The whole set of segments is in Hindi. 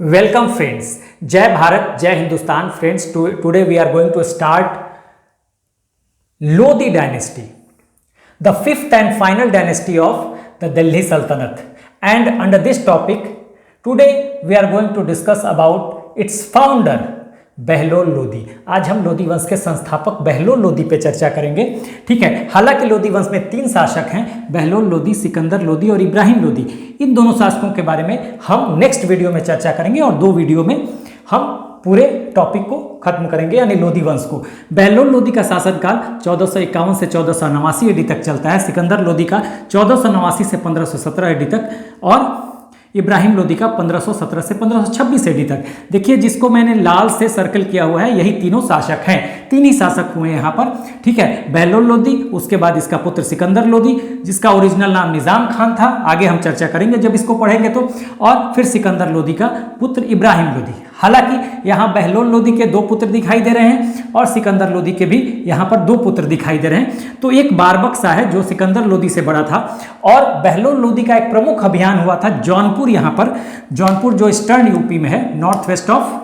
Welcome friends. Jai Bharat, Jai Hindustan. Friends, today we are going to start Lodi dynasty, the fifth and final dynasty of the Delhi Sultanate. And under this topic, today we are going to discuss about its founder Bahlol Lodi. आज हम लोदी वंश के संस्थापक बहलोल लोदी पे चर्चा करेंगे। ठीक है, हालांकि लोदी वंश में तीन शासक हैं, बहलोल लोदी, सिकंदर लोदी और इब्राहिम लोदी। इन दोनों शासकों के बारे में हम नेक्स्ट वीडियो में चर्चा करेंगे और दो वीडियो में हम पूरे टॉपिक को खत्म करेंगे, यानी लोदी वंश को। बहलोल लोदी का शासनकाल 1451 से 1489 एडी तक चलता है, सिकंदर लोदी का 1489 से 1517 एडी तक और इब्राहिम लोदी का 1517 से 1526 एडी तक। देखिए, जिसको मैंने लाल से सर्कल किया हुआ है, यही तीनों शासक हैं, तीन ही शासक हुए हैं यहाँ पर। ठीक है, बहलोल लोदी, उसके बाद इसका पुत्र सिकंदर लोदी, जिसका ओरिजिनल नाम निजाम खान था, आगे हम चर्चा करेंगे जब इसको पढ़ेंगे तो, और फिर सिकंदर लोदी का पुत्र इब्राहिम लोदी। हालांकि यहाँ बहलोल लोदी के दो पुत्र दिखाई दे रहे हैं और सिकंदर लोदी के भी यहाँ पर दो पुत्र दिखाई दे रहे हैं। तो एक बारबक शाह है जो सिकंदर लोदी से बड़ा था, और बहलोल लोदी का एक प्रमुख अभियान हुआ था जौनपुर, यहाँ पर जौनपुर जो ईस्टर्न यूपी में है, नॉर्थ वेस्ट ऑफ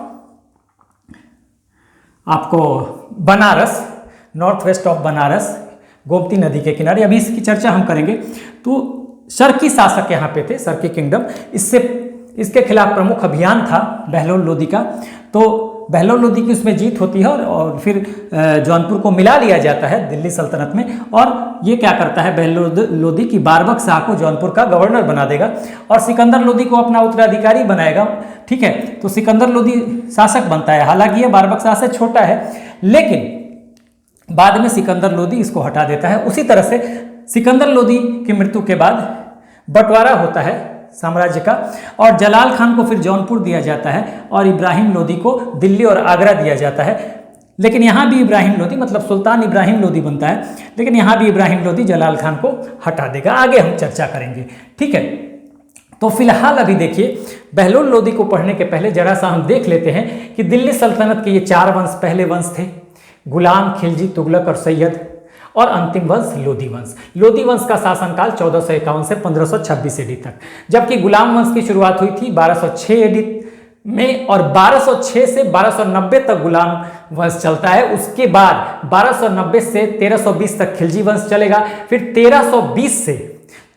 आपको Banaras, north west of Banaras, Gomti नदी के किनारे। अभी इसकी चर्चा हम करेंगे। तो सरकी शासक यहाँ पे थे, सरकी किंगडम, इसके खिलाफ प्रमुख अभियान था बहलोल लोदी का। तो बहलोल लोदी की उसमें जीत होती है और फिर जौनपुर को मिला लिया जाता है दिल्ली सल्तनत में। और ये क्या करता है, बहलोल लोदी की बारबक शाह को जौनपुर का गवर्नर बना देगा और सिकंदर लोदी को अपना उत्तराधिकारी बनाएगा। ठीक है, तो सिकंदर लोदी शासक बनता है। हालांकि ये बारबक शाह से छोटा है, लेकिन बाद में सिकंदर लोदी इसको हटा देता है। उसी तरह से सिकंदर लोदी की मृत्यु के बाद बंटवारा होता है साम्राज्य का, और जलाल खान को फिर जौनपुर दिया जाता है और इब्राहिम लोदी को दिल्ली और आगरा दिया जाता है। लेकिन यहाँ भी इब्राहिम लोदी, मतलब सुल्तान इब्राहिम लोदी बनता है, लेकिन यहाँ भी इब्राहिम लोदी जलाल खान को हटा देगा। आगे हम चर्चा करेंगे। ठीक है, तो फिलहाल अभी देखिए, बहलोल लोदी को पढ़ने के पहले जरा सा हम देख लेते हैं कि दिल्ली सल्तनत के ये चार वंश पहले वंश थे, गुलाम, खिलजी, तुगलक और सैयद, और अंतिम वंश लोदी वंश। लोदी वंश का शासनकाल 1451 से 1526 एडी तक, जबकि गुलाम वंश की शुरुआत हुई थी 1206 एडी में, और 1206 से 1290 तक गुलाम वंश चलता है। उसके बाद 1290 से 1320 तक खिलजी वंश चलेगा, फिर 1320 से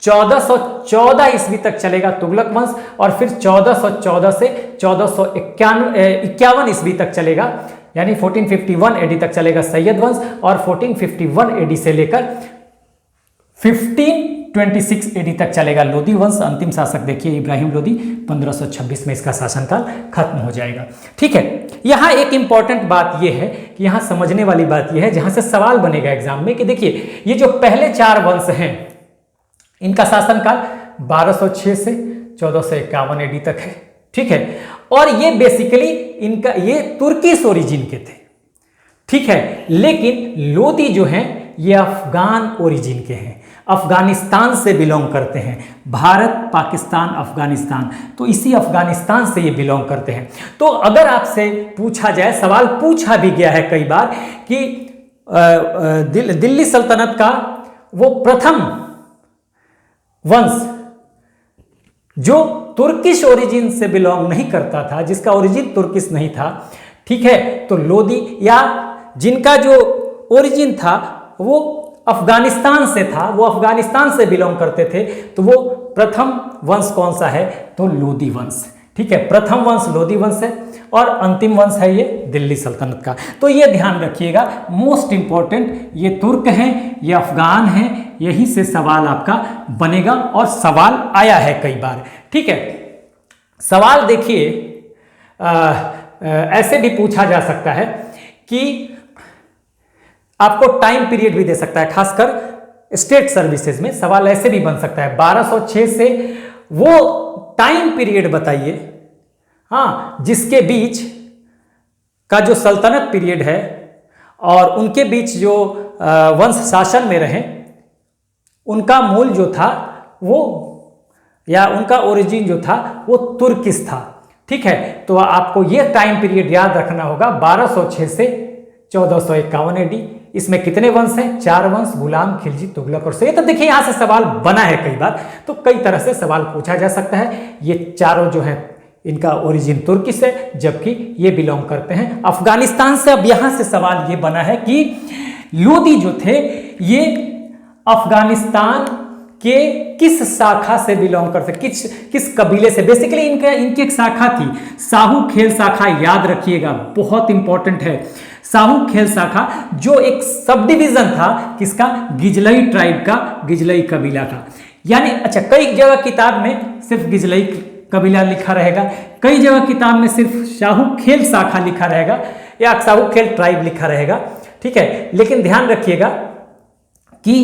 1414 ईस्वी तक चलेगा तुगलक वंश, और फिर 1414 से 1451 ईस्वी तक चलेगा, यानी 1451 एडी तक चलेगा सैयद वंश, और 1451 एडी से लेकर 1526 एडी तक चलेगा लोदी वंश। अंतिम शासक देखिए इब्राहिम लोदी, 1526 में इसका शासनकाल खत्म हो जाएगा। ठीक है, यहाँ एक इंपॉर्टेंट बात यह है कि यहाँ समझने वाली बात यह है, जहां से सवाल बनेगा एग्जाम में, कि देखिए ये जो पहले चार वंश हैं, इनका शासनकाल 1206 से 1451 एडी तक है। ठीक है, और ये बेसिकली इनका ये तुर्किश ओरिजिन के थे। ठीक है, लेकिन लोदी जो हैं ये अफगान ओरिजिन के हैं, अफगानिस्तान से बिलोंग करते हैं। भारत, पाकिस्तान, अफगानिस्तान, तो इसी अफगानिस्तान से ये बिलोंग करते हैं। तो अगर आपसे पूछा जाए, सवाल पूछा भी गया है कई बार कि दिल्ली सल्तनत का वो प्रथम वंश जो तुर्किश ओरिजिन से बिलोंग नहीं करता था, जिसका ओरिजिन तुर्किश नहीं था, ठीक है, तो लोदी, या जिनका जो ओरिजिन था वो अफगानिस्तान से था, वो अफगानिस्तान से बिलोंग करते थे, तो वो प्रथम वंश कौन सा है, तो लोदी वंश। ठीक है, प्रथम वंश लोदी वंश है और अंतिम वंश है ये दिल्ली सल्तनत का। तो ये ध्यान रखिएगा, मोस्ट इंपॉर्टेंट, ये तुर्क हैं, ये अफगान हैं, यही से सवाल आपका बनेगा और सवाल आया है कई बार। ठीक है, सवाल देखिए ऐसे भी पूछा जा सकता है कि आपको टाइम पीरियड भी दे सकता है, खासकर स्टेट सर्विसेज में सवाल ऐसे भी बन सकता है। 1206 से वो टाइम पीरियड बताइए, हाँ, जिसके बीच का जो सल्तनत पीरियड है और उनके बीच जो वंश शासन में रहे, उनका मूल जो था वो, या उनका ओरिजिन जो था वो तुर्किश था। ठीक है, तो आपको ये टाइम पीरियड याद रखना होगा, 1206 से 1451 एडी। इसमें कितने वंश हैं, चार वंश, गुलाम, खिलजी, तुगलक और सैयद। तो देखिए यहाँ से सवाल बना है कई बार, तो कई तरह से सवाल पूछा जा सकता है। ये चारों जो हैं इनका ओरिजिन तुर्की से, जबकि ये बिलोंग करते हैं अफगानिस्तान से। अब यहाँ से सवाल ये बना है कि लोदी जो थे ये अफगानिस्तान के किस शाखा से बिलोंग करते, किस कबीले से। बेसिकली इनकी एक शाखा थी साहू खेल शाखा, याद रखिएगा, बहुत इंपॉर्टेंट है। साहू खेल शाखा जो एक सब डिवीजन था किसका, गिजलई ट्राइब का, गिजलई कबीला का। यानी अच्छा, कई जगह किताब में सिर्फ गिजलई कबीला लिखा रहेगा, कई जगह किताब में सिर्फ साहू खेल शाखा लिखा रहेगा या साहू खेल ट्राइब लिखा रहेगा, ठीक है। लेकिन ध्यान रखिएगा कि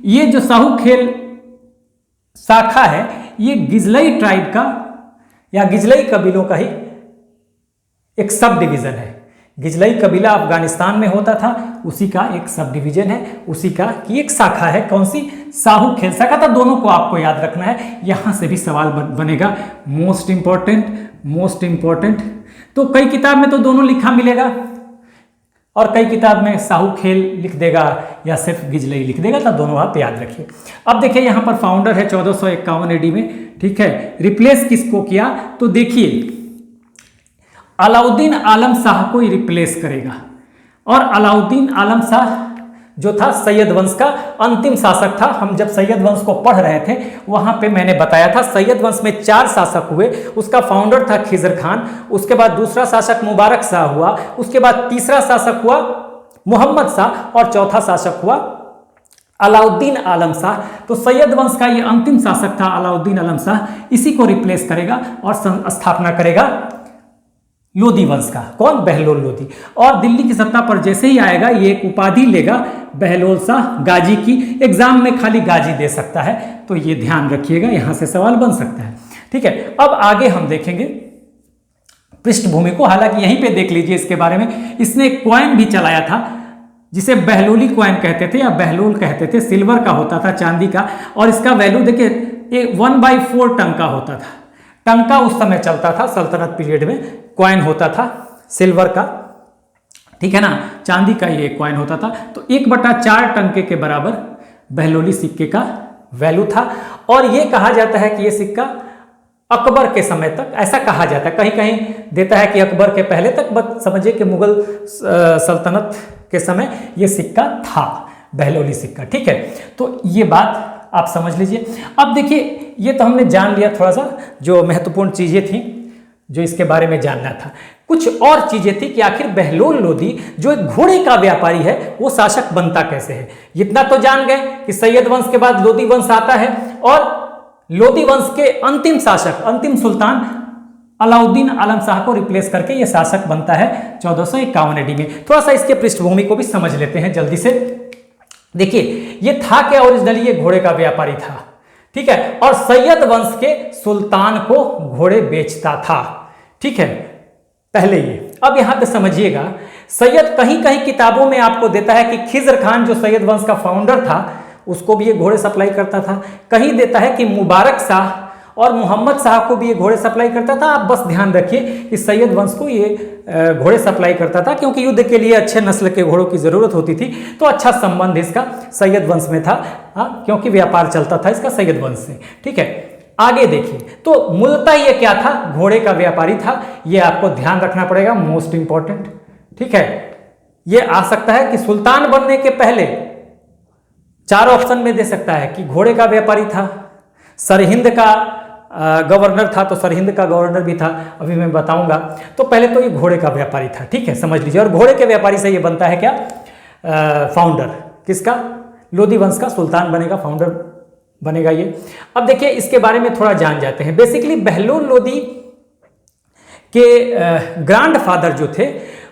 ये जो साहू खेल शाखा है ये गिजलई ट्राइब का या गिजलई कबीलों का ही एक सब डिवीजन है। गिजलई कबीला अफगानिस्तान में होता था, उसी का एक सब डिवीजन है, उसी का की एक शाखा है। कौन सी, साहू खेल शाखा। तो दोनों को आपको याद रखना है, यहां से भी सवाल बनेगा। Most important. तो कई किताब में तो दोनों लिखा मिलेगा और कई किताब में साहू खेल लिख देगा या सिर्फ गिजलई लिख देगा, तो दोनों आप याद रखिए। अब देखिए यहां पर फाउंडर है 1451 AD में, ठीक है। रिप्लेस किसको किया, तो देखिए अलाउद्दीन आलम शाह को ही रिप्लेस करेगा। और अलाउद्दीन आलम शाह जो था सैयद वंश का अंतिम शासक था। हम जब सैयद वंश को पढ़ रहे थे वहां पे मैंने बताया था सैयद वंश में 4 शासक हुए। उसका फाउंडर था खिजर खान, उसके बाद दूसरा शासक मुबारक शाह हुआ, उसके बाद तीसरा शासक हुआ मोहम्मद शाह और चौथा शासक हुआ अलाउद्दीन आलम शाह। तो सैयद वंश का ये अंतिम शासक था अलाउद्दीन आलम शाह, इसी को रिप्लेस करेगा और स्थापना करेगा लोदी वंश का। कौन, बहलोल लोदी। और दिल्ली की सत्ता पर जैसे ही आएगा ये एक उपाधि लेगा बहलोल शाह गाजी की। एग्जाम में खाली गाजी दे सकता है, तो ये ध्यान रखिएगा, यहां से सवाल बन सकता है, ठीक है। अब आगे हम देखेंगे पृष्ठभूमि को, हालांकि यहीं पे देख लीजिए इसके बारे में। इसने एक कॉइन भी चलाया था जिसे बहलोली कॉइन कहते थे या बहलोल कहते थे, सिल्वर का होता था, चांदी का। और इसका वैल्यू देखिए 1/4 टंका होता था। टंका उस समय चलता था सल्तनत पीरियड में, कॉइन होता था सिल्वर का, ठीक है ना, चांदी का ये कॉइन होता था। तो 1/4 टंके के बराबर बहलोली सिक्के का वैल्यू था। और ये कहा जाता है कि ये सिक्का अकबर के समय तक, ऐसा कहा जाता है, कहीं कहीं देता है कि अकबर के पहले तक, बस समझिए कि मुगल सल्तनत के समय ये सिक्का था, बहलोली सिक्का, ठीक है। तो ये बात आप समझ लीजिए। अब देखिए ये तो हमने जान लिया थोड़ा सा जो महत्वपूर्ण चीजें थी जो इसके बारे में जानना था। कुछ और चीजें थी कि आखिर बहलोल लोदी जो एक घोड़े का व्यापारी है वो शासक बनता कैसे है। इतना तो जान गए कि सैयद वंश के बाद लोदी वंश आता है और लोदी वंश के अंतिम शासक, अंतिम सुल्तान अलाउद्दीन आलम शाह को रिप्लेस करके ये शासक बनता है 1451 AD में। थोड़ा सा इसके पृष्ठभूमि को भी समझ लेते हैं जल्दी से। देखिए ये था क्या, ओरिजिनली ये घोड़े का व्यापारी था, ठीक है, और सैयद वंश के सुल्तान को घोड़े बेचता था, ठीक है, पहले ये। अब यहां पे समझिएगा, सैयद कहीं कहीं किताबों में आपको देता है कि खिजर खान जो सैयद वंश का फाउंडर था उसको भी ये घोड़े सप्लाई करता था। कहीं देता है कि मुबारक शाह और मोहम्मद शाह को भी ये घोड़े सप्लाई करता था। आप बस ध्यान रखिए कि सैयद वंश को ये घोड़े सप्लाई करता था क्योंकि युद्ध के लिए अच्छे नस्ल के घोड़ों की जरूरत होती थी। तो अच्छा संबंध इसका सैयद वंश में था, क्योंकि व्यापार चलता था इसका सैयद वंश से, ठीक है। आगे देखिए, तो मूलतः ये क्या था, घोड़े का व्यापारी था। ये आपको ध्यान रखना पड़ेगा, मोस्ट इंपॉर्टेंट, ठीक है। ये आ सकता है कि सुल्तान बनने के पहले 4 ऑप्शन में दे सकता है कि घोड़े का व्यापारी था, सरहिंद का गवर्नर था, तो सरहिंद का गवर्नर भी था, अभी मैं बताऊंगा। तो पहले तो ये घोड़े का व्यापारी था, ठीक है, समझ लीजिए। और घोड़े के व्यापारी से ये बनता है क्या, फाउंडर किसका, लोदी वंश का सुल्तान बनेगा, फाउंडर बनेगा ये। अब देखिए इसके बारे में थोड़ा जान जाते हैं। बेसिकली बहलोल लोदी के ग्रैंडफादर जो थे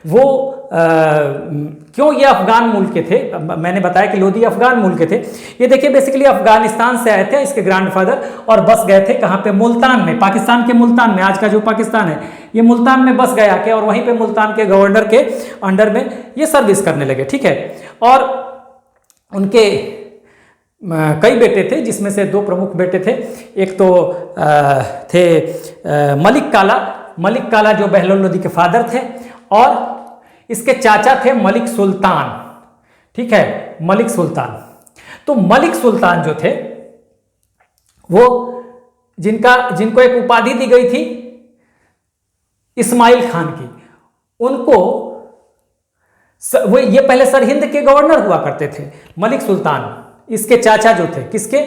वो क्यों ये अफगान मूल के थे, मैंने बताया कि लोदी अफगान मूल के थे। ये देखिए बेसिकली अफगानिस्तान से आए थे इसके ग्रैंडफादर और बस गए थे कहाँ पे, मुल्तान में, पाकिस्तान के मुल्तान में, आज का जो पाकिस्तान है ये मुल्तान में बस गया के और वहीं पे मुल्तान के गवर्नर के अंडर में ये सर्विस करने लगे, ठीक है। और उनके कई बेटे थे जिसमें से 2 प्रमुख बेटे थे। एक तो थे मलिक काला जो बहलोल लोदी के फादर थे, और इसके चाचा थे मलिक सुल्तान, ठीक है, मलिक सुल्तान। तो मलिक सुल्तान जो थे वो जिनको एक उपाधि दी गई थी इस्माइल खान की, उनको वो ये पहले सरहिंद के गवर्नर हुआ करते थे मलिक सुल्तान। इसके चाचा जो थे किसके,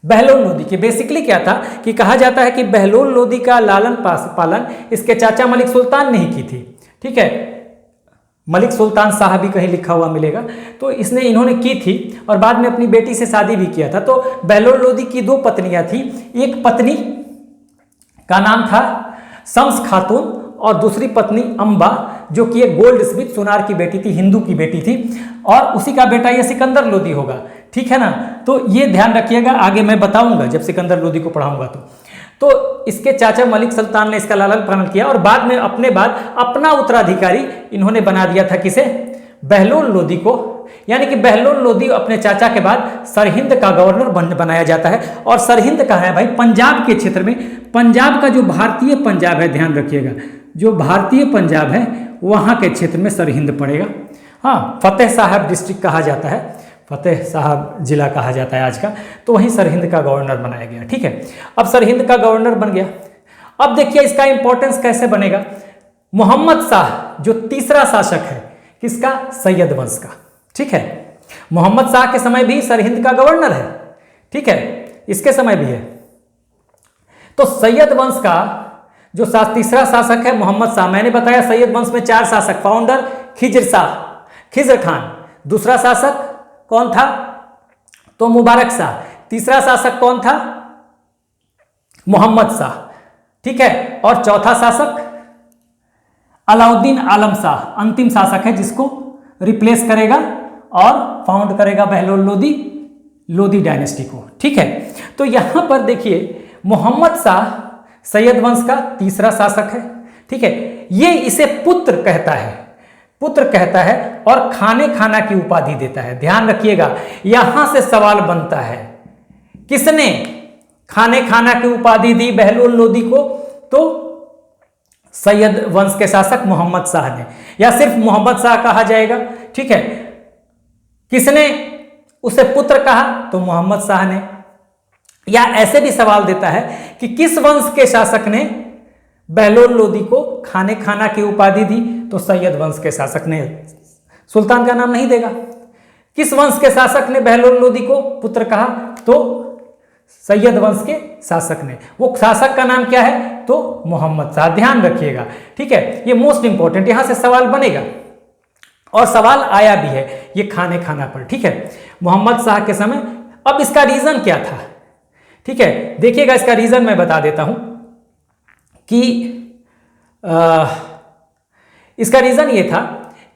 बहलोल लोदी के। बेसिकली क्या था कि कहा जाता है कि बहलोल लोदी का लालन पालन इसके चाचा मलिक सुल्तान ने ही की थी। ठीक है, मलिक सुल्तान शाह भी कहीं लिखा हुआ मिलेगा, तो इन्होंने की थी और बाद में अपनी बेटी से शादी भी किया था। तो बहलोल लोदी की 2 पत्नियां थी, एक पत्नी का नाम था शम्स खातून और दूसरी पत्नी अम्बा, जो कि एक गोल्ड स्मिथ सुनार की बेटी थी, हिंदू की बेटी थी, और उसी का बेटा ये सिकंदर लोदी होगा। ठीक है ना, तो ये ध्यान रखिएगा, आगे मैं बताऊंगा जब सिकंदर लोदी को पढ़ाऊंगा। तो इसके चाचा मलिक सुल्तान ने इसका लालन पालन किया और बाद में अपने बाद अपना उत्तराधिकारी इन्होंने बना दिया था किसे, बहलोल लोदी को। यानी कि बहलोल लोदी अपने चाचा के बाद सरहिंद का गवर्नर बनाया जाता है। और सरहिंद का है भाई पंजाब के क्षेत्र में, पंजाब का जो भारतीय पंजाब है, ध्यान रखिएगा, जो भारतीय पंजाब है वहाँ के क्षेत्र में सरहिंद पड़ेगा। हाँ, फतेह साहब डिस्ट्रिक्ट कहा जाता है, फतेह साहब जिला कहा जाता है आज का, तो वहीं सरहिंद का गवर्नर बनाया गया। ठीक है, अब सरहिंद का गवर्नर बन गया। अब देखिए इसका इंपॉर्टेंस कैसे बनेगा। मोहम्मद शाह जो तीसरा शासक है किसका, सैयद वंश का। ठीक है, मोहम्मद शाह के समय भी सरहिंद का गवर्नर है। ठीक है, इसके समय भी है। तो सैयद वंश का जो तीसरा शासक है मोहम्मद शाह। मैंने बताया सैयद वंश में 4 शासक, फाउंडर खिज्र खान, दूसरा शासक कौन था, तो मुबारक शाह, तीसरा शासक कौन था, मोहम्मद शाह। ठीक है, और चौथा शासक अलाउद्दीन आलम शाह, अंतिम शासक है जिसको रिप्लेस करेगा और फाउंड करेगा बहलोल लोदी डायनेस्टी को। ठीक है, तो यहां पर देखिए मोहम्मद शाह सैयद वंश का तीसरा शासक है। ठीक है, ये इसे पुत्र कहता है और खाना की उपाधि देता है। ध्यान रखिएगा, यहां से सवाल बनता है, किसने खाना की उपाधि दी बहलोल लोदी को, तो सैयद वंश के शासक मोहम्मद शाह ने, या सिर्फ मोहम्मद शाह कहा जाएगा। ठीक है, किसने उसे पुत्र कहा, तो मोहम्मद शाह ने। या ऐसे भी सवाल देता है कि किस वंश के शासक ने बहलोल लोदी को खाना की उपाधि दी, तो सैयद वंश के शासक ने। सुल्तान का नाम नहीं देगा। किस वंश के शासक ने बहलोल लोदी को पुत्र कहा, तो सैयद वंश के शासक ने। वो शासक का नाम क्या है, तो मोहम्मद शाह। ध्यान रखिएगा। ठीक है, ये मोस्ट इंपॉर्टेंट, यहां से सवाल बनेगा और सवाल आया भी है ये खाना पर। ठीक है, मोहम्मद शाह के समय। अब इसका रीजन क्या था, ठीक है, देखिएगा इसका रीजन मैं बता देता हूं कि इसका रीजन ये था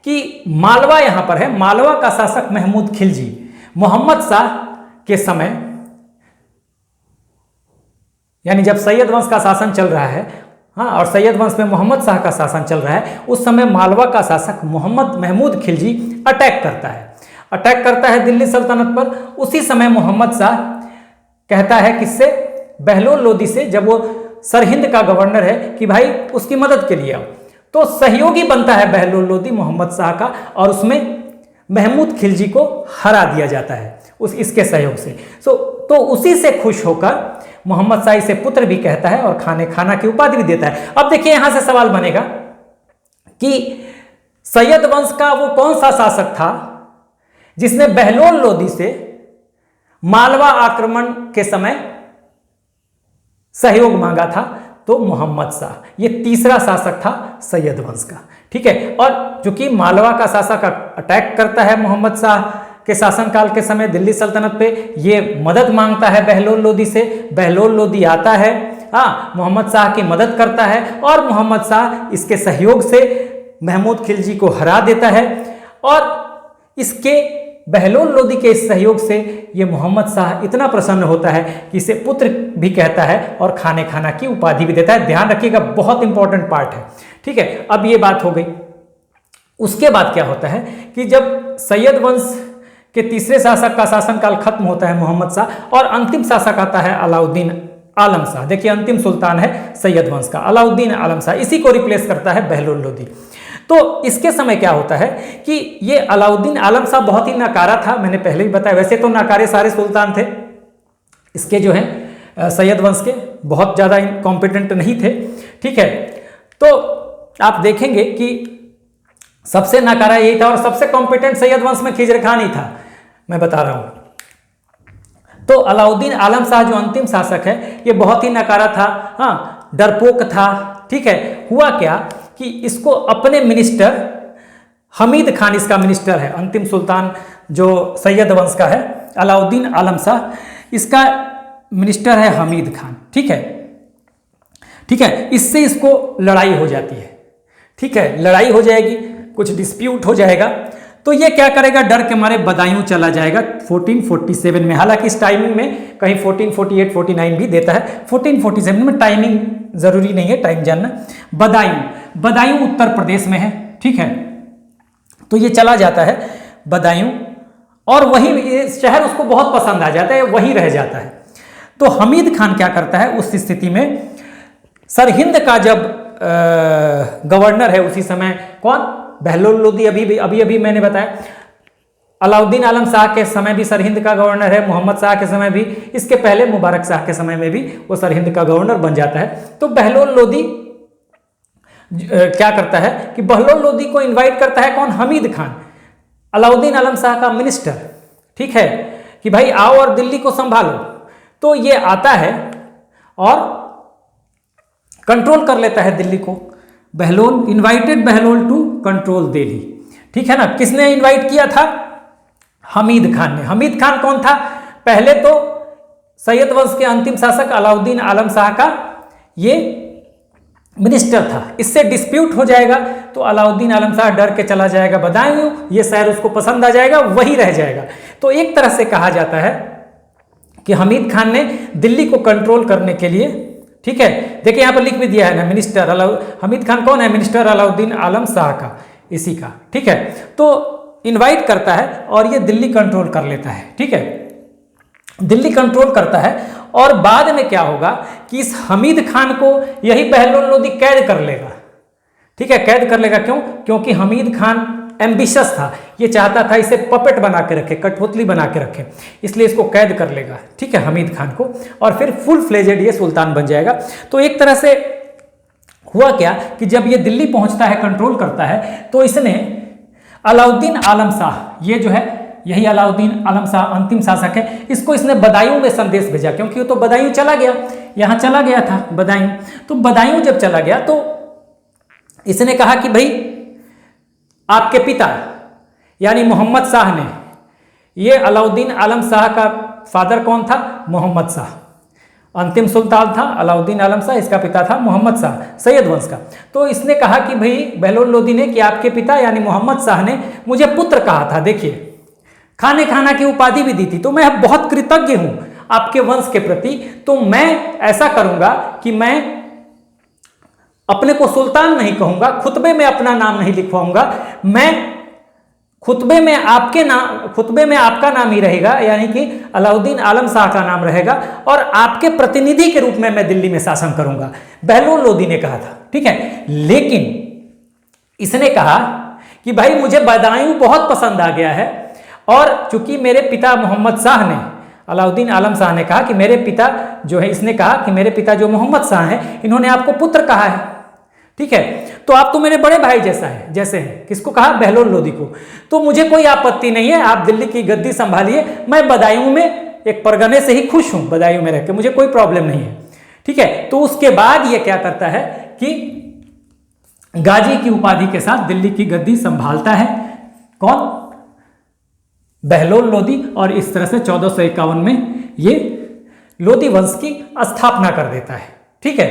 कि मालवा यहां पर है, मालवा का शासक महमूद खिलजी मोहम्मद शाह के समय, यानी जब सैयद वंश का शासन चल रहा है, हाँ, और सैयद वंश में मोहम्मद शाह का शासन चल रहा है, उस समय मालवा का शासक महमूद खिलजी अटैक करता है दिल्ली सल्तनत पर। उसी समय मोहम्मद शाह कहता है किससे, बहलोल लोदी से, जब वो सरहिंद का गवर्नर है, कि भाई उसकी मदद के लिए आओ। तो सहयोगी बनता है बहलोल लोदी मोहम्मद शाह का, और उसमें महमूद खिलजी को हरा दिया जाता है इसके सहयोग से। तो उसी से खुश होकर मोहम्मद शाह इसे पुत्र भी कहता है और खाना की उपाधि भी देता है। अब देखिए यहां से सवाल बनेगा कि सैयद वंश का वो कौन सा शासक था जिसने बहलोल लोदी से मालवा आक्रमण के समय सहयोग मांगा था, तो मोहम्मद शाह। ये तीसरा शासक था सैयद वंश का। ठीक है, और चूंकि मालवा का शासक अटैक करता है मोहम्मद शाह के शासनकाल के समय दिल्ली सल्तनत पे, ये मदद मांगता है बहलोल लोदी से, बहलोल लोदी आता है, हाँ, मोहम्मद शाह की मदद करता है, और मोहम्मद शाह इसके सहयोग से महमूद खिलजी को हरा देता है, और इसके बहलोल लोदी के इस सहयोग से ये मोहम्मद शाह इतना प्रसन्न होता है कि इसे पुत्र भी कहता है और खाना की उपाधि भी देता है। ध्यान रखिएगा, बहुत इंपॉर्टेंट पार्ट है। ठीक है, अब ये बात हो गई। उसके बाद क्या होता है कि जब सैयद वंश के तीसरे शासक का शासनकाल खत्म होता है मोहम्मद शाह, और अंतिम शासक आता है अलाउद्दीन आलम शाह। देखिए अंतिम सुल्तान है सैयद वंश का अलाउद्दीन आलम शाह, इसी को रिप्लेस करता है बहलोल लोदी। तो इसके समय क्या होता है कि ये अलाउद्दीन आलम शाह बहुत ही नाकारा था, मैंने पहले भी बताया। वैसे तो नाकारे सारे सुल्तान थे, इसके जो है सैयद वंश के बहुत ज़्यादा कॉम्पिटेंट नहीं थे। ठीक है, तो आप देखेंगे कि सबसे नकारा यही था और सबसे कॉम्पिटेंट सैयद वंश में खिजर खान ही था, मैं बता रहा हूं। तो अलाउद्दीन आलम शाह जो अंतिम शासक है ये बहुत ही नकारा था, हाँ, डरपोक था, ठीक है। हुआ क्या कि इसको अपने मिनिस्टर हमीद खान, इसका मिनिस्टर है, अंतिम सुल्तान जो सैयद वंश का है अलाउद्दीन आलम शाह, इसका मिनिस्टर है हमीद खान, ठीक है, ठीक है। इससे इसको लड़ाई हो जाती है, ठीक है, लड़ाई हो जाएगी, कुछ डिस्प्यूट हो जाएगा। तो ये क्या करेगा, डर के मारे बदायूं चला जाएगा 1447 में। हालांकि इस टाइमिंग में कहीं 1448 49 भी देता है, 1447 में टाइमिंग जरूरी नहीं है, टाइम जानना। बदायूं उत्तर प्रदेश में है, ठीक है। तो ये चला जाता है बदायूं और वही ये शहर उसको बहुत पसंद आ जाता है, वही रह जाता है। तो हमीद खान क्या करता है उस स्थिति में, सरहिंद का जब गवर्नर है उसी समय कौन, बहलोल लोदी, अभी मैंने बताया। अलाउद्दीन आलम शाह के समय भी सरहिंद का गवर्नर है, मोहम्मद शाह के समय भी, इसके पहले मुबारक शाह के समय में भी वो सरहिंद का गवर्नर बन जाता है। तो बहलोल लोदी क्या करता है कि बहलोल लोदी को इनवाइट करता है कौन, हमीद खान, अलाउद्दीन आलम शाह का मिनिस्टर, ठीक है, कि भाई आओ और दिल्ली को संभालो। तो ये आता है और कंट्रोल कर लेता है दिल्ली को। Bahlol invited Bahlol to control Delhi, ठीक है ना। किसने इनवाइट किया था, हमीद खान ने। हमीद खान कौन था, पहले तो सैयद वंश के अंतिम शासक अलाउद्दीन आलम शाह का ये मिनिस्टर था। इससे डिस्प्यूट हो जाएगा तो अलाउद्दीन आलम शाह डर के चला जाएगा बदायूं, ये शहर उसको पसंद आ जाएगा, वही रह जाएगा। तो एक तरह से कहा जाता है कि हमीद खान ने दिल्ली को कंट्रोल करने के लिए, ठीक है, देखिए यहां पर लिख भी दिया है ना, मिनिस्टर हमीद खान कौन है, मिनिस्टर अलाउद्दीन आलम शाह का, इसी का, ठीक है। तो इनवाइट करता है और ये दिल्ली कंट्रोल कर लेता है, ठीक है, दिल्ली कंट्रोल करता है। और बाद में क्या होगा कि इस हमीद खान को यही बहलोल लोदी कैद कर लेगा, ठीक है, कैद कर लेगा। क्यों, क्योंकि हमीद खान एम्बिशियस था, ये चाहता था इसे पपेट बना के रखे, कठपुतली बना के रखे, इसलिए इसको कैद कर लेगा, ठीक है, हमीद खान को, और फिर फुल फ्लेजेड ये सुल्तान बन जाएगा। तो एक तरह से हुआ क्या कि जब ये दिल्ली पहुंचता है, कंट्रोल करता है, तो इसने अलाउद्दीन आलम शाह, ये जो है यही अलाउद्दीन आलम शाह अंतिम शासक है, इसको इसने बदायूं में संदेश भेजा, क्योंकि वो तो बदायूं चला गया, यहाँ चला गया था बदायूं। तो बदायूं जब चला गया तो इसने कहा कि भाई आपके पिता यानी मोहम्मद शाह ने, ये अलाउद्दीन आलम शाह का फादर कौन था, मोहम्मद शाह, अंतिम सुल्तान था अलाउद्दीन आलम शाह, इसका पिता था मोहम्मद शाह सैयद वंश का। तो इसने कहा कि भाई बहलोल लोदी ने कि आपके पिता यानी मोहम्मद शाह ने मुझे पुत्र कहा था, देखिए खाने खाना की उपाधि भी दी थी, तो मैं बहुत कृतज्ञ हूं आपके वंश के प्रति। तो मैं ऐसा करूंगा कि मैं अपने को सुल्तान नहीं कहूंगा, खुतबे में अपना नाम नहीं लिखवाऊंगा, मैं खुतबे में आपका नाम ही रहेगा, यानी कि अलाउद्दीन आलम शाह का नाम रहेगा, और आपके प्रतिनिधि के रूप में मैं दिल्ली में शासन करूंगा, बहलोल लोदी ने कहा था, ठीक है। लेकिन इसने कहा कि भाई मुझे बदायूं बहुत पसंद आ गया है, और चूंकि मेरे पिता मोहम्मद शाह ने, अलाउद्दीन आलम शाह ने कहा कि मेरे पिता जो है, इसने कहा कि मेरे पिता जो मोहम्मद शाह हैं, इन्होंने आपको पुत्र कहा है, ठीक है, तो आप तो मेरे बड़े भाई जैसे हैं। किसको कहा, बहलोल लोदी को। तो मुझे कोई आपत्ति नहीं है, आप दिल्ली की गद्दी संभालिए, मैं बदायूं में एक परगने से ही खुश हूं, बदायूं में रहकर मुझे कोई प्रॉब्लम नहीं है, ठीक है। तो उसके बाद ये क्या करता है कि गाजी की उपाधि के साथ दिल्ली की गद्दी संभालता है, कौन, बहलोल लोदी, और इस तरह से 1451 में ये लोदी वंश की स्थापना कर देता है, ठीक है,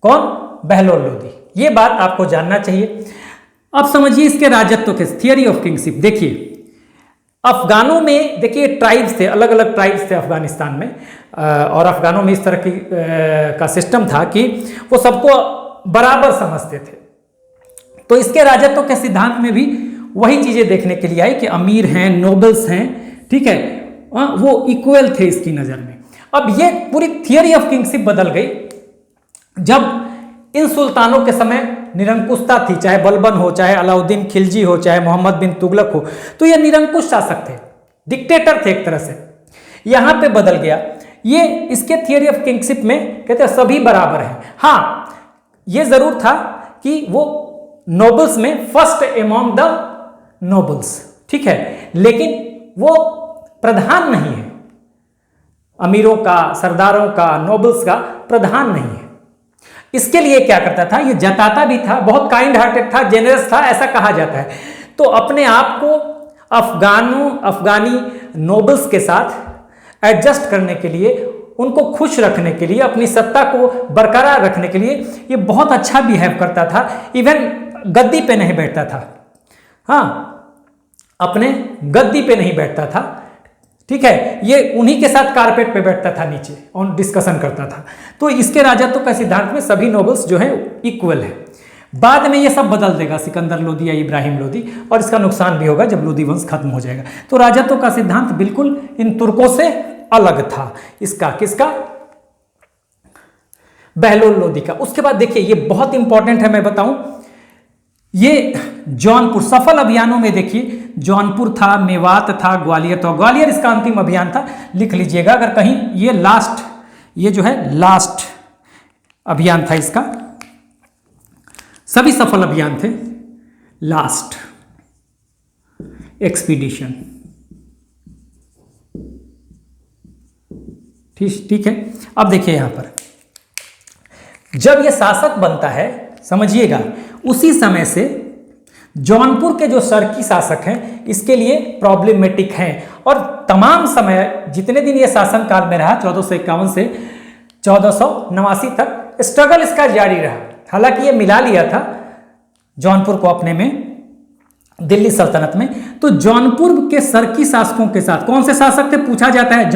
कौन, बहलोल लोदी। ये बात आपको जानना चाहिए। अब समझिए इसके राजत्व के, थियरी ऑफ किंगशिप। देखिए अफगानों में, देखिए ट्राइब्स थे, अलग अलग ट्राइब्स थे अफगानिस्तान में, और अफगानों में इस तरह की का सिस्टम था कि वो सबको बराबर समझते थे। तो इसके राजत्व के सिद्धांत में भी वही चीजें देखने के लिए आई कि अमीर हैं, नोबल्स हैं, ठीक है, वो इक्वल थे इसकी नजर में। अब ये पूरी थियरी ऑफ किंगशिप बदल गई जब इन सुल्तानों के समय निरंकुशता थी, चाहे बलबन हो, चाहे अलाउद्दीन खिलजी हो, चाहे मोहम्मद बिन तुगलक हो, तो ये निरंकुश शासक थे, डिक्टेटर थे एक तरह से। यहां पे बदल गया, ये इसके थियरी ऑफ किंगशिप में कहते हैं सभी बराबर हैं। हाँ, ये जरूर था कि वो नोबल्स में फर्स्ट एमॉन्ग द नोबल्स, ठीक है, लेकिन वो प्रधान नहीं है, अमीरों का, सरदारों का, नोबल्स का प्रधान नहीं है। इसके लिए क्या करता था, ये जताता भी था, बहुत काइंड हार्टेड था, जेनरस था, ऐसा कहा जाता है। तो अपने आप को अफगानी नोबल्स के साथ एडजस्ट करने के लिए, उनको खुश रखने के लिए, अपनी सत्ता को बरकरार रखने के लिए ये बहुत अच्छा बिहेव करता था। इवन गद्दी पे नहीं बैठता था, हाँ, अपने गद्दी पे नहीं बैठता था, ठीक है, ये उन्हीं के साथ कारपेट पे बैठता था नीचे और डिस्कशन करता था। तो इसके राजत्व का सिद्धांत में सभी नोबल्स जो है इक्वल है। बाद में ये सब बदल देगा सिकंदर लोदी या इब्राहिम लोदी, और इसका नुकसान भी होगा जब लोदी वंश खत्म हो जाएगा। तो राजत्व का सिद्धांत बिल्कुल इन तुर्कों से अलग था। इसका किसका? बहलोल लोदी का। उसके बाद देखिए ये बहुत इंपॉर्टेंट है, मैं बताऊं, ये जौनपुर सफल अभियानों में देखिए जौनपुर था, मेवात था, ग्वालियर था। ग्वालियर इसका अंतिम अभियान था, लिख लीजिएगा अगर कहीं, ये लास्ट, ये जो है लास्ट अभियान था इसका, सभी सफल अभियान थे, लास्ट एक्सपीडिशन, ठीक है। अब देखिए यहां पर जब ये शासक बनता है, समझिएगा, उसी समय से जौनपुर के जो शर्की शासक हैं इसके लिए प्रॉब्लमेटिक हैं, और तमाम समय जितने दिन ये शासन काल में रहा 1451 से 1489 तक स्ट्रगल इसका जारी रहा। हालांकि ये मिला लिया था जौनपुर को अपने में, दिल्ली सल्तनत में। तो जौनपुर के शर्की शासकों के साथ, कौन से शासक थे पूछा जाता है,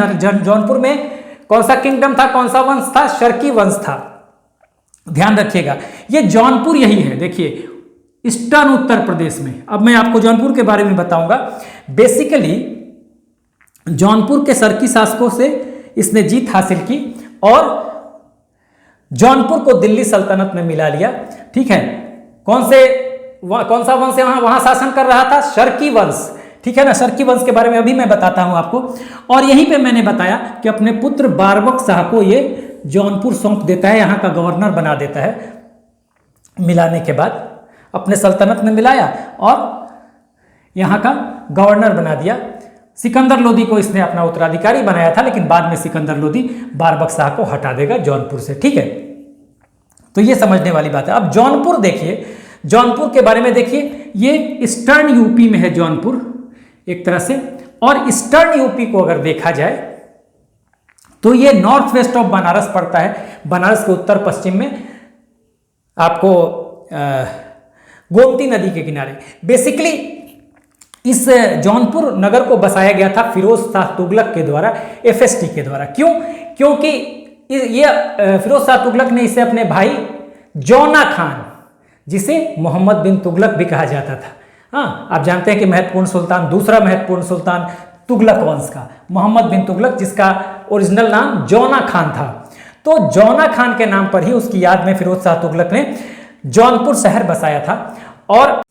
जौनपुर में कौन सा किंगडम था, कौन सा वंश था? शर्की वंश था। ध्यान रखिएगा, ये जौनपुर यही है, देखिए ईस्टर्न उत्तर प्रदेश में। अब मैं आपको जौनपुर के बारे में बताऊंगा। बेसिकली जौनपुर के शर्की शासकों से इसने जीत हासिल की और जौनपुर को दिल्ली सल्तनत में मिला लिया, ठीक है। कौन सा वंश वहां शासन कर रहा था? शर्की वंश, ठीक है ना। शर्की वंश के बारे में अभी मैं बताता हूं आपको। और यहीं पे मैंने बताया कि अपने पुत्र बारबक शाह को ये जौनपुर सौंप देता है, यहाँ का गवर्नर बना देता है। मिलाने के बाद अपने सल्तनत में मिलाया और यहाँ का गवर्नर बना दिया। सिकंदर लोदी को इसने अपना उत्तराधिकारी बनाया था, लेकिन बाद में सिकंदर लोदी बारबक शाह को हटा देगा जौनपुर से, ठीक है। तो ये समझने वाली बात है। अब जौनपुर देखिए, जौनपुर के बारे में देखिए, ये ईस्टर्न यूपी में है जौनपुर एक तरह से, और ईस्टर्न यूपी को अगर देखा जाए तो ये नॉर्थ वेस्ट ऑफ बनारस पड़ता है। बनारस के उत्तर पश्चिम में आपको गोमती नदी के किनारे। बेसिकली इस जौनपुर नगर को बसाया गया था फिरोज शाह तुगलक के द्वारा, एफएसटी के द्वारा। क्यों? क्योंकि ये फिरोज शाह तुगलक ने इसे अपने भाई जौना खान, जिसे मोहम्मद बिन तुगलक भी कहा जाता था, हाँ, आप जानते हैं कि महत्वपूर्ण सुल्तान, दूसरा महत्वपूर्ण सुल्तान तुगलक वंश का, मोहम्मद बिन तुगलक, जिसका ओरिजिनल नाम जौना खान था। तो जौना खान के नाम पर ही उसकी याद में फिरोज शाह तुगलक ने जौनपुर शहर बसाया था। और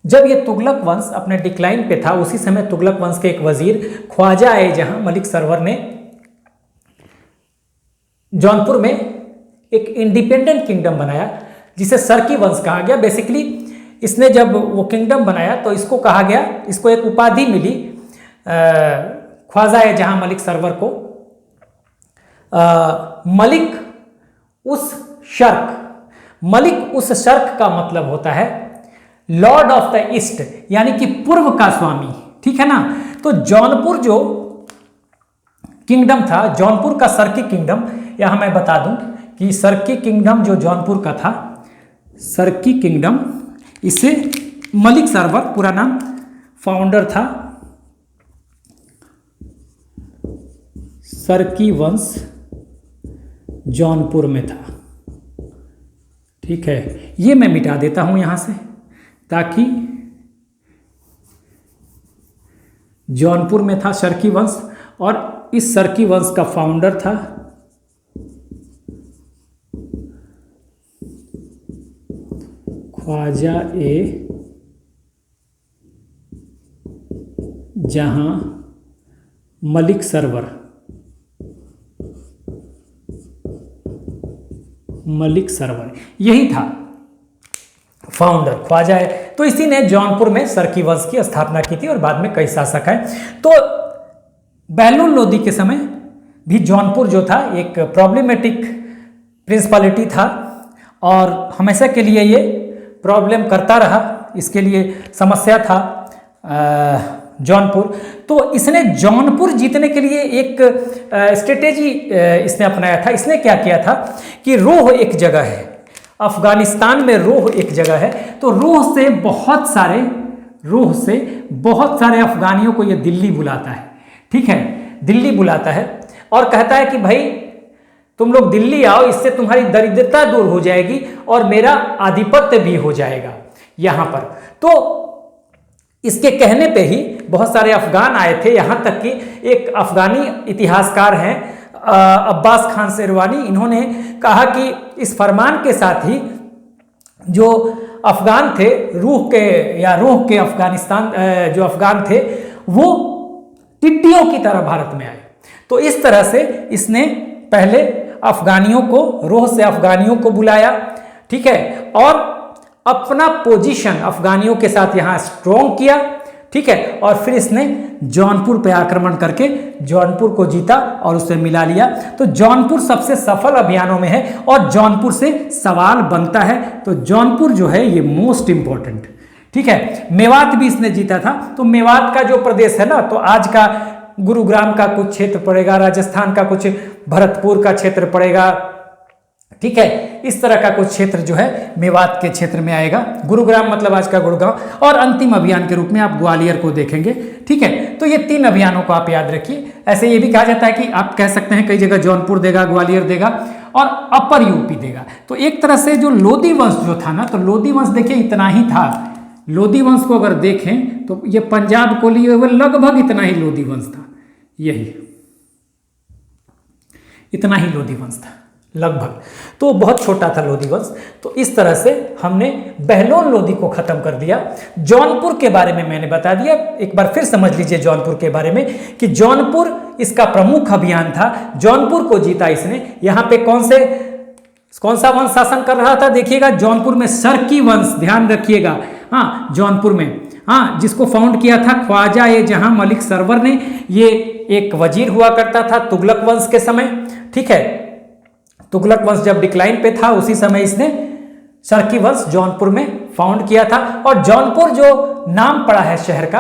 जब ये तुगलक वंश अपने डिक्लाइन पे था, उसी समय तुगलक वंश के एक वजीर ख्वाजा ए जहां मलिक सरवर ने जौनपुर में एक इंडिपेंडेंट किंगडम बनाया, जिसे शर्की वंश कहा गया। बेसिकली इसने जब वो किंगडम बनाया तो इसको कहा गया, इसको एक उपाधि मिली ख्वाजा ए जहां मलिक सरवर को, मलिक उस शर्क। मलिक उस शर्क का मतलब होता है लॉर्ड ऑफ द ईस्ट, यानी कि पूर्व का स्वामी, ठीक है ना। तो जौनपुर जो किंगडम था, जौनपुर का शर्की किंगडम, यहां मैं बता दूं कि शर्की किंगडम जो जौनपुर का था, शर्की किंगडम, इसे मलिक सरवर पूरा नाम, फाउंडर था शर्की वंश, जौनपुर में था, ठीक है। ये मैं मिटा देता हूं यहां से, ताकि जौनपुर में था शर्की वंश, और इस शर्की वंश का फाउंडर था ख्वाजा ए जहां मलिक सरवर, मलिक सरवर यही था। फाउंडर ख्वाजा है। तो इसी ने जौनपुर में सरकी वंश की स्थापना की थी और बाद में कई शासक हैं। तो बहलोल लोदी के समय भी जौनपुर जो था एक प्रॉब्लमेटिक प्रिंसिपलिटी था और हमेशा के लिए ये प्रॉब्लम करता रहा, इसके लिए समस्या था जौनपुर। तो इसने जौनपुर जीतने के लिए एक स्ट्रेटेजी इसने अपनाया था। इसने क्या किया था कि रोह एक जगह है, अफगानिस्तान में रोह एक जगह है, तो रोह से बहुत सारे अफगानियों को ये दिल्ली बुलाता है, ठीक है, दिल्ली बुलाता है और कहता है कि भाई तुम लोग दिल्ली आओ, इससे तुम्हारी दरिद्रता दूर हो जाएगी और मेरा आधिपत्य भी हो जाएगा यहाँ पर। तो इसके कहने पे ही बहुत सारे अफगान आए थे, यहाँ तक कि एक अफगानी इतिहासकार हैं अब्बास खान शेरवानी, इन्होंने कहा कि इस फरमान के साथ ही जो अफगान थे रूह के अफगानिस्तान जो अफगान थे वो टिड्डियों की तरह भारत में आए। तो इस तरह से इसने पहले अफगानियों को, रोह से अफगानियों को बुलाया, ठीक है, और अपना पोजीशन अफगानियों के साथ यहाँ स्ट्रॉन्ग किया, ठीक है, और फिर इसने जौनपुर पे आक्रमण करके जौनपुर को जीता और उसे मिला लिया। तो जौनपुर सबसे सफल अभियानों में है और जौनपुर से सवाल बनता है, तो जौनपुर जो है ये मोस्ट इंपॉर्टेंट, ठीक है। मेवात भी इसने जीता था। तो मेवात का जो प्रदेश है ना, तो आज का गुरुग्राम का कुछ क्षेत्र पड़ेगा, राजस्थान का कुछ भरतपुर का क्षेत्र पड़ेगा, ठीक है, इस तरह का कुछ क्षेत्र जो है मेवात के क्षेत्र में आएगा। गुरुग्राम मतलब आज का गुड़गांव। और अंतिम अभियान के रूप में आप ग्वालियर को देखेंगे, ठीक है। तो ये 3 अभियानों को आप याद रखिए। ऐसे ये भी कहा जाता है कि आप कह सकते हैं कई जगह जौनपुर देगा, ग्वालियर देगा और अपर यूपी देगा। तो एक तरह से जो लोदी वंश जो था ना, तो लोदी वंश देखिए इतना ही था। लोदी वंश को अगर देखें तो ये पंजाब को लिए हुए लगभग इतना ही लोदी वंश था, यही इतना ही लोदी वंश था लगभग, तो बहुत छोटा था लोदी वंश। तो इस तरह से हमने बहलोल लोदी को खत्म कर दिया। जौनपुर के बारे में मैंने बता दिया, एक बार फिर समझ लीजिए जौनपुर के बारे में कि जौनपुर इसका प्रमुख अभियान था, जौनपुर को जीता इसने। यहाँ पे कौन सा वंश शासन कर रहा था देखिएगा, जौनपुर में सरकी वंश, ध्यान रखिएगा, हाँ जौनपुर में, हाँ, जिसको फाउंड किया था ख्वाजा ए जहां मलिक सरवर ने। ये एक वजीर हुआ करता था तुगलक वंश के समय, ठीक है। तुगलक वंश जब डिक्लाइन पे था उसी समय इसने सरकी वंश जौनपुर में फाउंड किया था। और जौनपुर जो नाम पड़ा है शहर का,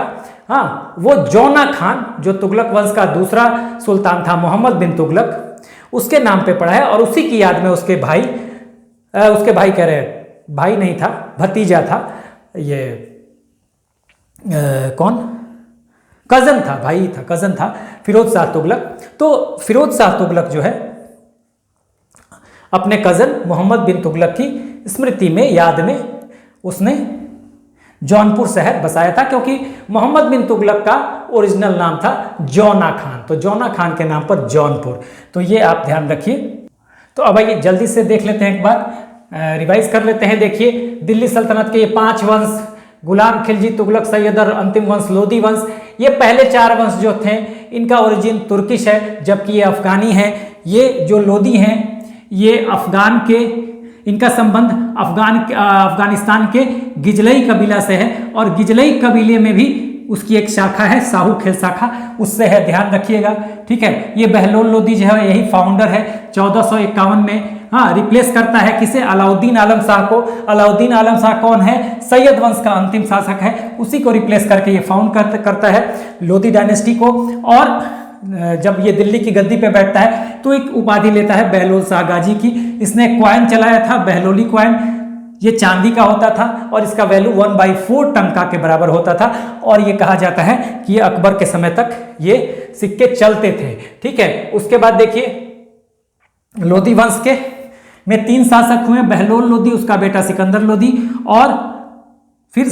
हाँ, वो जौना खान जो तुगलक वंश का दूसरा सुल्तान था मोहम्मद बिन तुगलक, उसके नाम पे पड़ा है। और उसी की याद में उसके भाई कह रहे, भाई नहीं था, भतीजा था, ये कौन, कजन था, भाई था, कजन था, फिरोज शाह तुगलक। तो फिरोज शाह तुगलक जो है अपने कजन मोहम्मद बिन तुगलक की स्मृति में, याद में उसने जौनपुर शहर बसाया था, क्योंकि मोहम्मद बिन तुगलक का ओरिजिनल नाम था जौना खान, तो जौना खान के नाम पर जौनपुर। तो ये आप ध्यान रखिए। तो अब आइए जल्दी से देख लेते हैं, एक बार रिवाइज कर लेते हैं। देखिए दिल्ली सल्तनत के ये 5 वंश, गुलाम खिलजी, तुगलक, सैयदर, अंतिम वंश लोदी वंश, ये पहले 4 वंश जो थे इनका ओरिजिन तुर्किश है, जबकि ये अफगानी है। ये जो लोदी हैं ये अफगान के, इनका संबंध अफगानिस्तान के गिजलई कबीला से है और गिजलई कबीले में भी उसकी एक शाखा है, साहू खेल शाखा, उससे है, ध्यान रखिएगा, ठीक है। ये बहलोल लोदी जो है यही फाउंडर है 1451 में, हाँ, रिप्लेस करता है किसे, अलाउद्दीन आलम शाह को। अलाउद्दीन आलम शाह कौन है, सैयद वंश का अंतिम शासक है, उसी को रिप्लेस करके ये फाउंड करता है लोदी डायनेस्टी को। और जब ये दिल्ली की गद्दी पे बैठता है तो एक उपाधि लेता है बहलोल शाह गाजी की। इसने क्वाइन चलाया था, बहलोली क्वाइन, ये चांदी का होता था और इसका वैल्यू 1/4 टंका के बराबर होता था। और ये कहा जाता है कि ये अकबर के समय तक ये सिक्के चलते थे, ठीक है। उसके बाद देखिए लोदी वंश के में 3 शासक हुए, बहलोल लोदी, उसका बेटा सिकंदर लोदी और फिर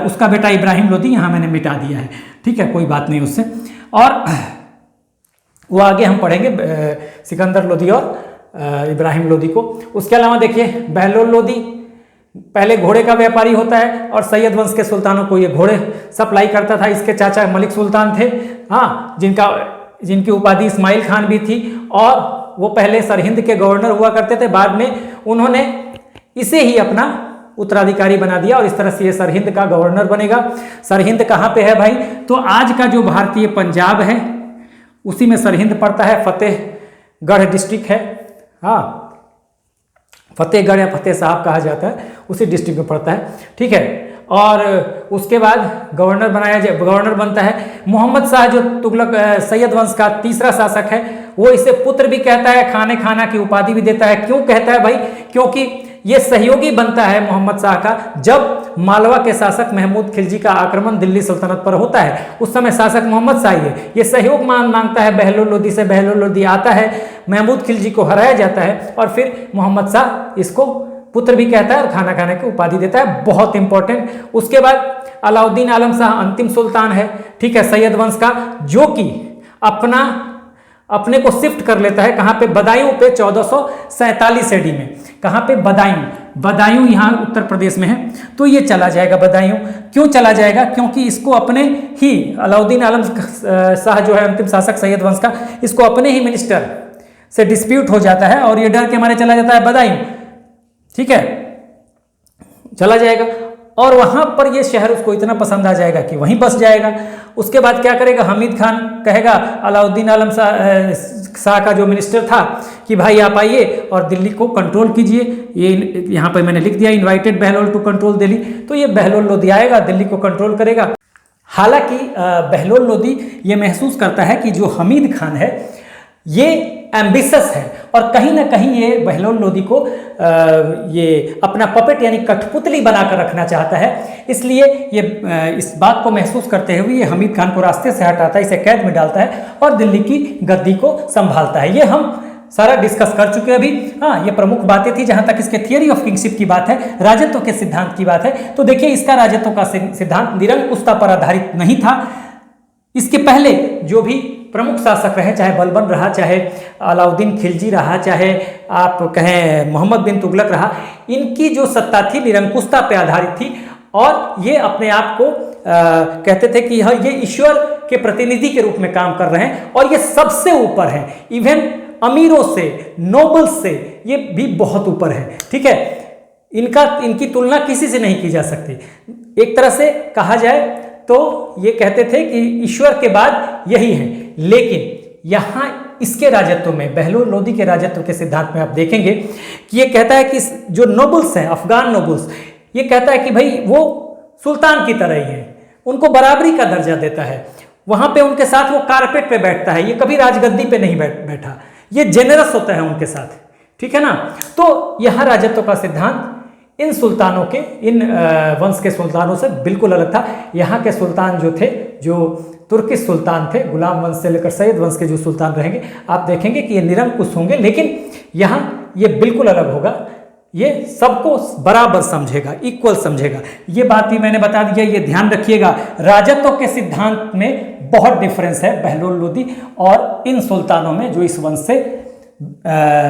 उसका बेटा इब्राहिम लोदी, यहाँ मैंने मिटा दिया है, ठीक है, कोई बात नहीं उससे। और वो आगे हम पढ़ेंगे सिकंदर लोदी और इब्राहिम लोदी को। उसके अलावा देखिए बहलोल लोदी पहले घोड़े का व्यापारी होता है और सैयद वंश के सुल्तानों को ये घोड़े सप्लाई करता था। इसके चाचा मलिक सुल्तान थे, हाँ, जिनकी उपाधि इस्माइल खान भी थी और वो पहले सरहिंद के गवर्नर हुआ करते थे। बाद में उन्होंने इसे ही अपना उत्तराधिकारी बना दिया और इस तरह से ये सरहिंद का गवर्नर बनेगा। सरहिंद कहाँ पे है भाई? तो आज का जो भारतीय पंजाब है उसी में सरहिंद पड़ता है, फतेहगढ़ डिस्ट्रिक्ट है। हाँ, फतेहगढ़ या फतेह साहब कहा जाता है, उसी डिस्ट्रिक्ट में पड़ता है, ठीक है। और उसके बाद गवर्नर बनता है मोहम्मद शाह, जो तुगलक सैयद वंश का तीसरा शासक है। वो इसे पुत्र भी कहता है, खाने खाना की उपाधि भी देता है। क्यों कहता है भाई? क्योंकि ये सहयोगी बनता है मोहम्मद शाह का जब मालवा के शासक महमूद खिलजी का आक्रमण दिल्ली सल्तनत पर होता है। उस समय शासक मोहम्मद शाह ही है। ये सहयोग मांगता है बहलोल लोदी से, बहलोल लोदी आता है, महमूद खिलजी को हराया जाता है और फिर मोहम्मद शाह इसको पुत्र भी कहता है और खाना खाने की उपाधि देता है। बहुत इंपॉर्टेंट। उसके बाद अलाउद्दीन आलम शाह अंतिम सुल्तान है, ठीक है, सैयद वंश का, जो कि अपने को शिफ्ट कर लेता है कहाँ पे? बदायूं पे 1447 एडी में। कहाँ पे? बदायूं यहाँ उत्तर प्रदेश में है। तो ये चला जाएगा बदायूं। क्यों चला जाएगा? क्योंकि इसको अपने ही अलाउद्दीन आलम शाह जो है अंतिम शासक सैयद वंश का, इसको अपने ही मिनिस्टर से डिस्प्यूट हो जाता है और ये डर के मारे चला जाता है बदायूं, ठीक है, चला जाएगा। और वहां पर ये शहर उसको इतना पसंद आ जाएगा कि वहीं बस जाएगा। उसके बाद क्या करेगा? हमीद खान कहेगा अलाउद्दीन आलम शाह का जो मिनिस्टर था कि भाई आप आइए और दिल्ली को कंट्रोल कीजिए। ये यहाँ पर मैंने लिख दिया, invited Bahlol to control Delhi. तो ये बहलोल लोदी आएगा, दिल्ली को कंट्रोल करेगा। हालांकि बहलोल लोदी ये महसूस करता है कि जो हमीद खान है ये एम्बिशस है और कहीं ना कहीं ये बहलोल लोदी को ये अपना पपेट यानी कठपुतली बनाकर रखना चाहता है। इसलिए ये इस बात को महसूस करते हुए ये हमीद खान को रास्ते से हटाता है, इसे कैद में डालता है और दिल्ली की गद्दी को संभालता है। ये हम सारा डिस्कस कर चुके हैं अभी। हाँ, ये प्रमुख बातें थी। जहां तक इसके थियरी ऑफ किंगशिप की बात है, राजत्व के सिद्धांत की बात है, तो देखिए इसका राजत्व का सिद्धांत निरंकुशता पर आधारित नहीं था। इसके पहले जो भी प्रमुख शासक रहे, चाहे बलबन रहा, चाहे अलाउद्दीन खिलजी रहा, चाहे आप कहें मोहम्मद बिन तुगलक रहा, इनकी जो सत्ता थी निरंकुशता पर आधारित थी और ये अपने आप को कहते थे कि ये ईश्वर के प्रतिनिधि के रूप में काम कर रहे हैं और ये सबसे ऊपर है। इवन अमीरों से, नोबल्स से ये भी बहुत ऊपर है, ठीक है। इनकी तुलना किसी से नहीं की जा सकती। एक तरह से कहा जाए तो ये कहते थे कि ईश्वर के बाद यही है। लेकिन यहाँ इसके राजत्व में, बहलोल लोदी के राजत्व के सिद्धांत में आप देखेंगे कि ये कहता है कि जो नोबल्स हैं, अफगान नोबल्स, ये कहता है कि भाई वो सुल्तान की तरह ही है, उनको बराबरी का दर्जा देता है। वहां पे उनके साथ वो कारपेट पे बैठता है, ये कभी राजगद्दी पे नहीं बैठा, ये जेनरस होता है उनके साथ, ठीक है ना। तो यहाँ राजत्व का सिद्धांत इन सुल्तानों के, इन वंश के सुल्तानों से बिल्कुल अलग था। यहाँ के सुल्तान जो थे, जो तुर्किश सुल्तान थे, गुलाम वंश से लेकर सैयद वंश के जो सुल्तान रहेंगे, आप देखेंगे कि ये निरंकुश होंगे, लेकिन यहाँ ये बिल्कुल अलग होगा। ये सबको बराबर समझेगा, इक्वल समझेगा। ये बात भी मैंने बता दिया, ये ध्यान रखिएगा। राजत्व के सिद्धांत में बहुत डिफरेंस है बहलोल लोदी और इन सुल्तानों में जो इस वंश से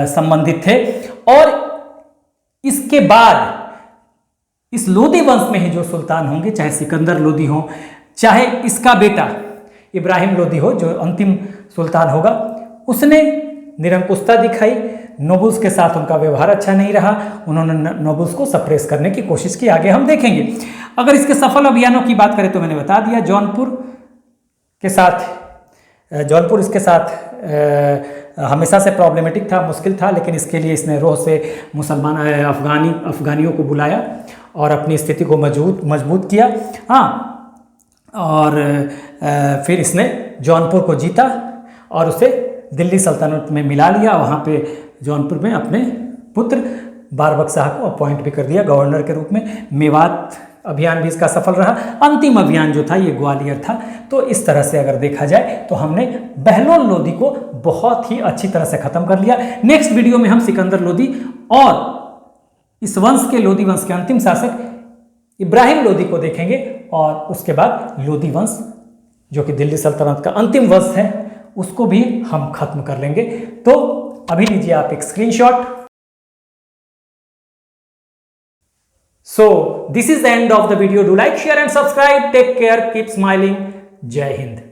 संबंधित थे। और इसके बाद इस लोदी वंश में ही जो सुल्तान होंगे, चाहे सिकंदर लोदी हो, चाहे इसका बेटा इब्राहिम लोदी हो जो अंतिम सुल्तान होगा, उसने निरंकुशता दिखाई। नोबल्स के साथ उनका व्यवहार अच्छा नहीं रहा, उन्होंने नोबल्स को सप्रेस करने की कोशिश की। आगे हम देखेंगे। अगर इसके सफल अभियानों की बात करें तो मैंने बता दिया, जौनपुर इसके साथ हमेशा से प्रॉब्लमेटिक था, मुश्किल था, लेकिन इसके लिए इसने रोह से मुसलमान अफगानियों को बुलाया और अपनी स्थिति को मजबूत किया। हाँ, और फिर इसने जौनपुर को जीता और उसे दिल्ली सल्तनत में मिला लिया। वहाँ पे जौनपुर में अपने पुत्र बारबक शाह को अपॉइंट भी कर दिया गवर्नर के रूप में। मेवात अभियान भी इसका सफल रहा। अंतिम अभियान जो था ये ग्वालियर था। तो इस तरह से अगर देखा जाए तो हमने बहलोल लोदी को बहुत ही अच्छी तरह से खत्म कर लिया। नेक्स्ट वीडियो में हम सिकंदर लोदी और इस वंश के, लोदी वंश के अंतिम शासक इब्राहिम लोदी को देखेंगे और उसके बाद लोदी वंश जो कि दिल्ली सल्तनत का अंतिम वंश है उसको भी हम खत्म कर लेंगे। तो अभी लीजिए आप एक screenshot. So this is the end of the video. Do like, share and subscribe. Take care. Keep smiling. Jai Hind.